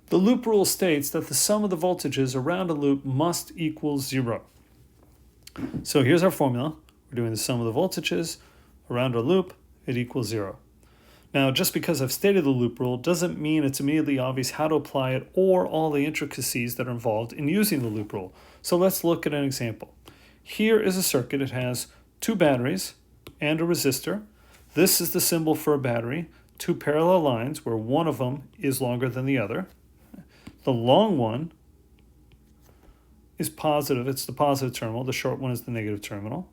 The loop rule states that the sum of the voltages around a loop must equal 0. So here's our formula. We're doing the sum of the voltages around a loop, it equals 0. Now, just because I've stated the loop rule doesn't mean it's immediately obvious how to apply it or all the intricacies that are involved in using the loop rule. So let's look at an example. Here is a circuit. It has 2 batteries and a resistor. This is the symbol for a battery, 2 parallel lines where one of them is longer than the other. The long one is positive. It's the positive terminal. The short one is the negative terminal.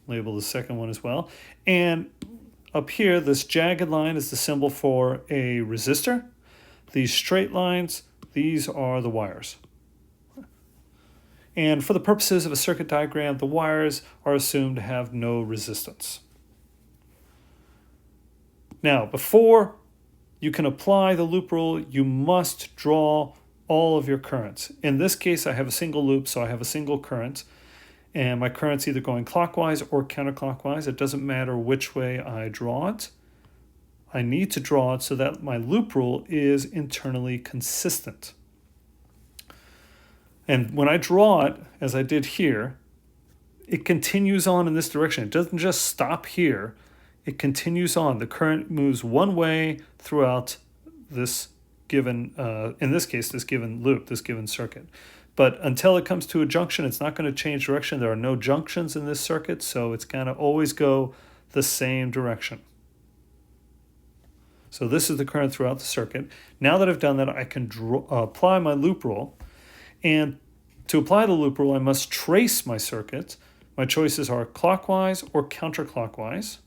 Label the second one as well. And up here, this jagged line is the symbol for a resistor. These straight lines, these are the wires. And for the purposes of a circuit diagram, the wires are assumed to have no resistance. Now, before you can apply the loop rule, you must draw all of your currents. In this case, I have a single loop, so I have a single current. And my current's either going clockwise or counterclockwise. It doesn't matter which way I draw it. I need to draw it so that my loop rule is internally consistent. And when I draw it, as I did here, it continues on in this direction. It doesn't just stop here. It continues on. The current moves one way throughout this given, in this case, this given loop, this given circuit. But until it comes to a junction, it's not going to change direction. There are no junctions in this circuit, so it's going to always go the same direction. So this is the current throughout the circuit. Now that I've done that, I can apply my loop rule. And to apply the loop rule, I must trace my circuit. My choices are clockwise or counterclockwise.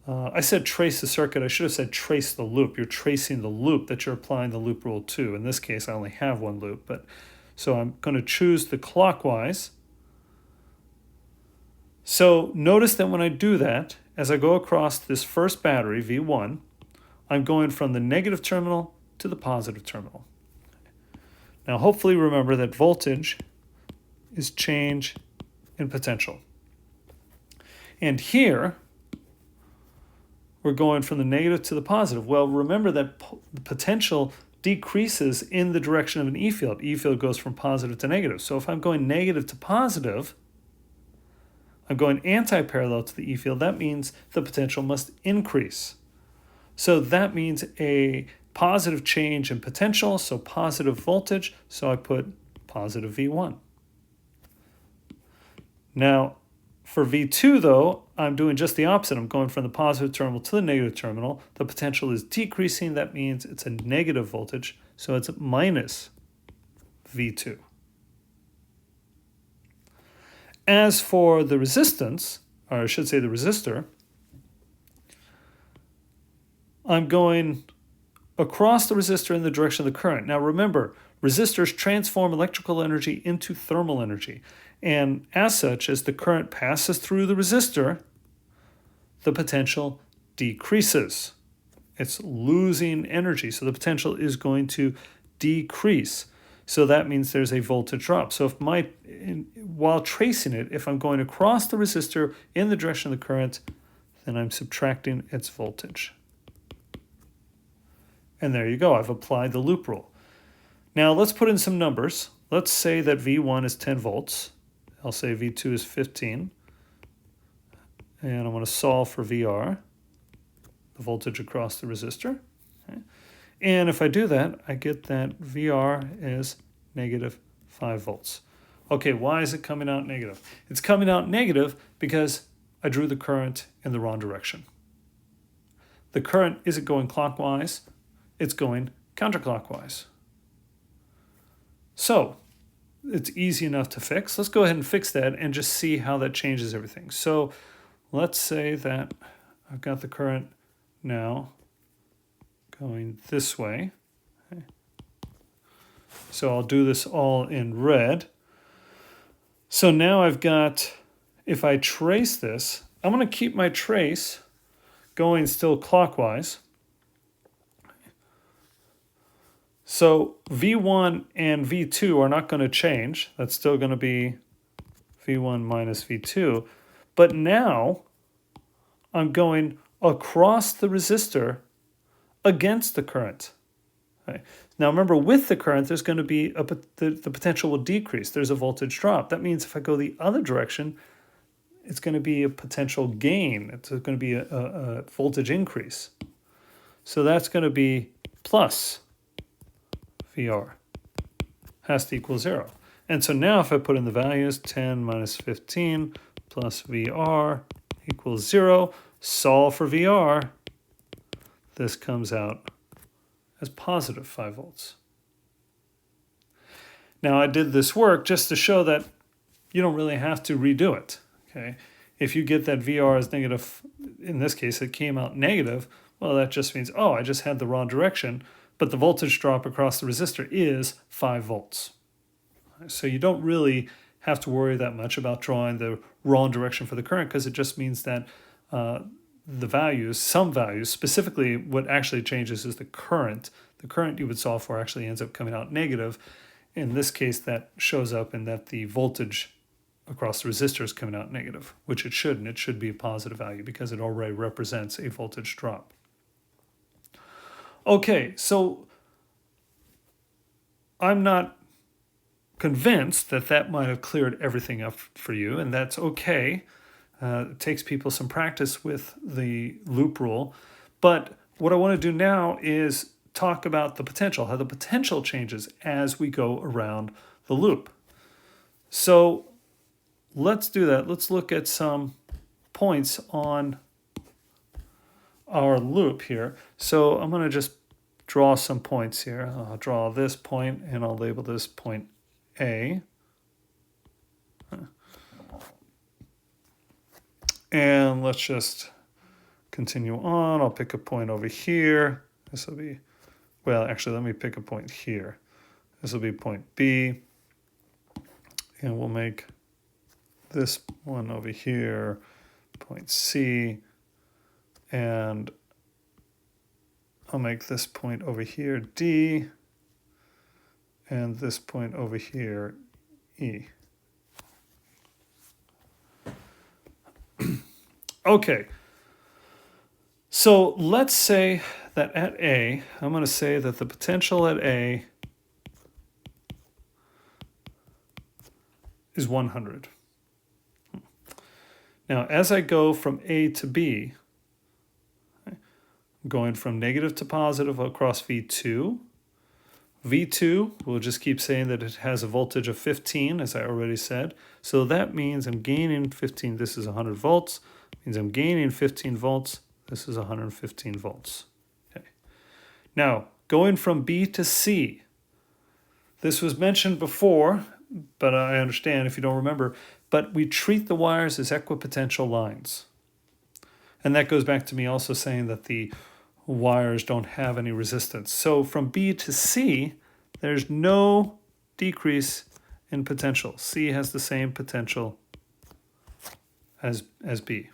I said trace the circuit. I should have said trace the loop. You're tracing the loop that you're applying the loop rule to. In this case, I only have one loop, but so I'm going to choose the clockwise. So notice that when I do that, as I go across this first battery, V1, I'm going from the negative terminal to the positive terminal. Now, hopefully remember that voltage is change in potential. And here, we're going from the negative to the positive. Well, remember that the potential decreases in the direction of an E field. E field goes from positive to negative. So if I'm going negative to positive, I'm going anti-parallel to the E field. That means the potential must increase. So that means a positive change in potential, so positive voltage. So I put positive V1. Now, for V2, though, I'm doing just the opposite. I'm going from the positive terminal to the negative terminal. The potential is decreasing. That means it's a negative voltage, so it's minus V2. As for the resistance, or I should say the resistor, I'm going across the resistor in the direction of the current. Now remember, resistors transform electrical energy into thermal energy. And as such, as the current passes through the resistor, the potential decreases. It's losing energy, so the potential is going to decrease. So that means there's a voltage drop. So while tracing it, if I'm going across the resistor in the direction of the current, then I'm subtracting its voltage. And there you go, I've applied the loop rule. Now let's put in some numbers. Let's say that V1 is 10 volts. I'll say V2 is 15. And I want to solve for VR, the voltage across the resistor. Okay. And if I do that, I get that VR is negative 5 volts. Okay, why is it coming out negative? It's coming out negative because I drew the current in the wrong direction. The current isn't going clockwise, it's going counterclockwise. So it's easy enough to fix. Let's go ahead and fix that and just see how that changes everything. So let's say that I've got the current now going this way. Okay. So I'll do this all in red. So now I've got, if I trace this, I'm going to keep my trace going still clockwise. So V1 and V2 are not going to change. That's still going to be V1 minus V2. But now I'm going across the resistor against the current. Right. Now remember, with the current, there's going to be the potential will decrease. There's a voltage drop. That means if I go the other direction, it's going to be a potential gain. It's going to be a voltage increase. So that's going to be plus VR. Has to equal 0. And so now if I put in the values, 10 minus 15 plus VR equals 0, solve for VR, this comes out as positive 5 volts. Now I did this work just to show that you don't really have to redo it. Okay, if you get that VR as negative, in this case it came out negative, well that just means, oh, I just had the wrong direction, but the voltage drop across the resistor is 5 volts. So you don't really have to worry that much about drawing the wrong direction for the current, because it just means that the values, some values, specifically what actually changes is the current. The current you would solve for actually ends up coming out negative. In this case, that shows up in that the voltage across the resistor is coming out negative, which it shouldn't. It should be a positive value because it already represents a voltage drop. Okay, so I'm not convinced that that might have cleared everything up for you, and that's okay. It takes people some practice with the loop rule. But what I want to do now is talk about the potential, how the potential changes as we go around the loop. So let's do that. Let's look at some points on our loop here. So I'm going to just draw some points here. I'll draw this point and I'll label this point A. And let's just continue on. I'll pick a point over here. This will be, well, actually, let me pick a point here. This will be point B. And we'll make this one over here point C. And I'll make this point over here D. And this point over here E. Okay, so let's say that at A, I'm going to say that the potential at A is 100. Now, as I go from A to B, I'm going from negative to positive across V2. V2, we'll just keep saying that it has a voltage of 15, as I already said. So that means I'm gaining 15. This is 100 volts. Means I'm gaining 15 volts. This is 115 volts. Okay. Now, going from B to C. This was mentioned before, but I understand if you don't remember. But we treat the wires as equipotential lines. And that goes back to me also saying that the wires don't have any resistance. So from B to C, there's no decrease in potential. C has the same potential as B.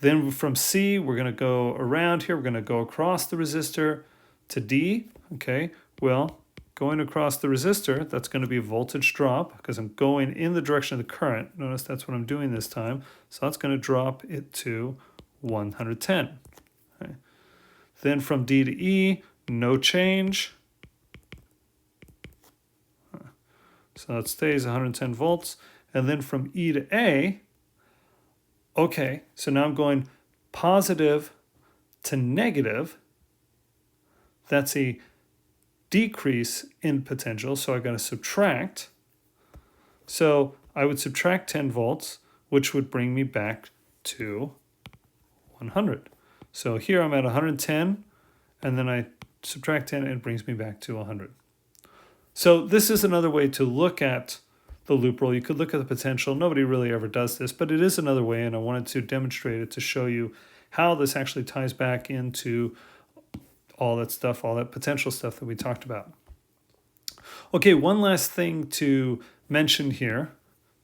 Then from C, we're going to go around here. We're going to go across the resistor to D. Okay, well, going across the resistor, that's going to be a voltage drop because I'm going in the direction of the current. Notice that's what I'm doing this time. So that's going to drop it to 110. Okay. Then from D to E, no change. So it stays 110 volts. And then from E to A, okay, so now I'm going positive to negative. That's a decrease in potential, so I've got to subtract. So I would subtract 10 volts, which would bring me back to 100. So here I'm at 110, and then I subtract 10, and it brings me back to 100. So this is another way to look at the loop rule. You could look at the potential. Nobody really ever does this, but it is another way, and I wanted to demonstrate it to show you how this actually ties back into all that stuff, all that potential stuff that we talked about. Okay, one last thing to mention here,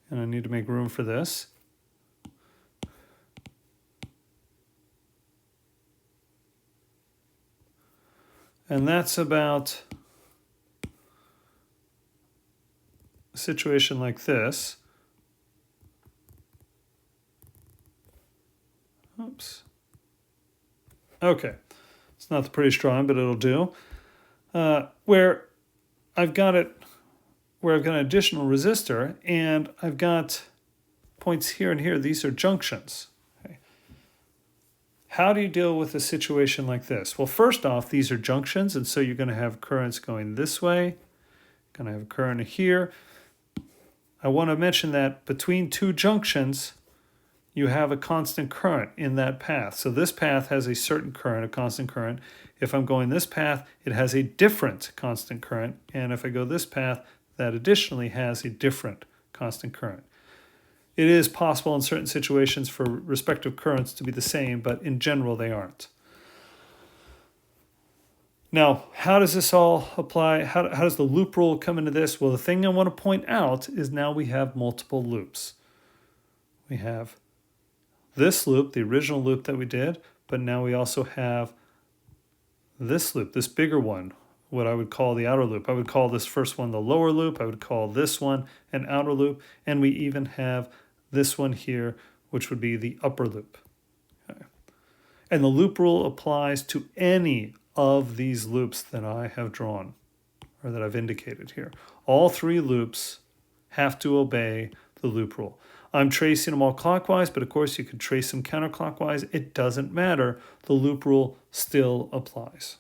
and I need to make room for this. And that's about a situation like this. Oops. Okay. It's not the prettiest drawing, but it'll do. Where I've got an additional resistor, and I've got points here and here. These are junctions. Okay. How do you deal with a situation like this? Well, first off, these are junctions, and so you're going to have currents going this way. Going to have a current here. I want to mention that between two junctions, you have a constant current in that path. So this path has a certain current, a constant current. If I'm going this path, it has a different constant current. And if I go this path, that additionally has a different constant current. It is possible in certain situations for respective currents to be the same, but in general they aren't. Now, how does this all apply? How does the loop rule come into this? Well, the thing I want to point out is now we have multiple loops. We have this loop, the original loop that we did, but now we also have this loop, this bigger one, what I would call the outer loop. I would call this first one the lower loop. I would call this one an outer loop. And we even have this one here, which would be the upper loop. Okay. And the loop rule applies to any of these loops that I have drawn or that I've indicated here. All three loops have to obey the loop rule. I'm tracing them all clockwise, but of course you could trace them counterclockwise. It doesn't matter. The loop rule still applies.